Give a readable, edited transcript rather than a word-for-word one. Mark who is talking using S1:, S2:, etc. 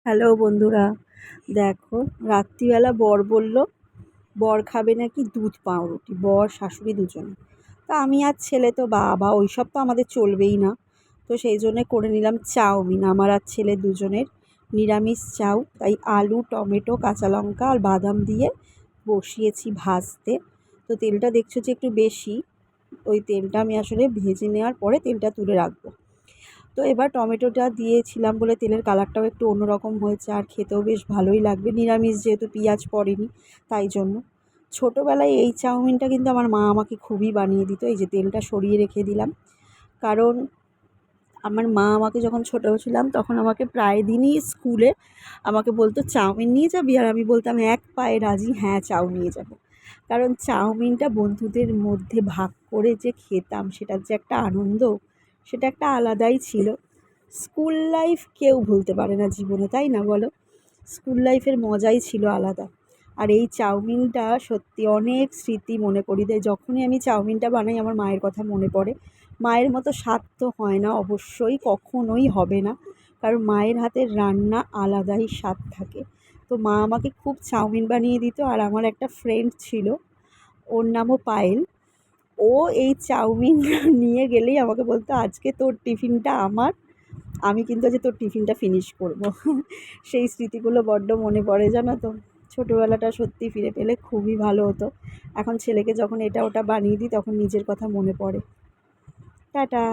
S1: Hello বন্ধুরা, দেখো রাত্রিবেলা বর বলল বর খাবে নাকি দুধ পাউরুটি, বর শাশুড়ি দুজনে। তা আমি আর ছেলে তো বাবা ওইসব তো আমাদের চলবেই না, তো সেই জন্যে করে নিলাম চাউমিন আমার আর ছেলে দুজনের, নিরামিষ চাউ। তাই আলু টমেটো কাঁচা লঙ্কা আর বাদাম দিয়ে বসিয়েছি ভাজতে। তো তেলটা দেখছো যে একটু বেশি, ওই তেলটা আমি আসলে ভেজে নেওয়ার পরে তেলটা তুলে রাখবো। তো এবার টমেটোটা দিয়েছিলাম বলে তেলের কালারটাও একটু অন্যরকম হয়েছে, আর খেতেও বেশ ভালোই লাগবে, নিরামিষ যেহেতু পেঁয়াজ পড়েনি তাই জন্য। ছোটোবেলায় এই চাউমিনটা কিন্তু আমার মা আমাকে খুবই বানিয়ে দিত। এই যে তেলটা সরিয়ে রেখে দিলাম, কারণ আমার মা আমাকে যখন ছোটো ছিলাম তখন আমাকে প্রায় দিনই স্কুলে আমাকে বলতো চাউমিন নিয়ে যাবি, আর আমি বলতাম এক পায়ে রাজি, হ্যাঁ চাউ নিয়ে যাব। কারণ চাউমিনটা বন্ধুদের মধ্যে ভাগ করে যে খেতাম সেটার যে একটা আনন্দ, সেটা একটা আলাদাই ছিল। স্কুল লাইফ কেউ ভুলতে পারে না জীবনে, তাই না বলো? স্কুল লাইফের মজাই ছিল আলাদা। আর এই চাউমিনটা সত্যি অনেক স্মৃতি মনে করিয়ে দেয়। যখনই আমি চাউমিনটা বানাই আমার মায়ের কথা মনে পড়ে। মায়ের মতো স্বাদ তো হয় না, অবশ্যই কখনোই হবে না, কারণ মায়ের হাতের রান্না আলাদাই স্বাদ থাকে। তো মা আমাকে খুব চাউমিন বানিয়ে দিত। আর আমার একটা ফ্রেন্ড ছিল, ওর নামও পায়েল। ও এই চাউমিন নিয়ে গেলেই আমাকে বলতো আজকে তোর টিফিনটা আমার, আমি কিন্তু আজ তোর টিফিনটা ফিনিশ করব। সেই স্মৃতিগুলো বড্ড মনে পড়ে জানো তো। ছোটোবেলাটা সত্যি ফিরে পেলে খুবই ভালো হতো। এখন ছেলেকে যখন এটা ওটা বানিয়ে দিই তখন নিজের কথা মনে পড়ে। টাটা।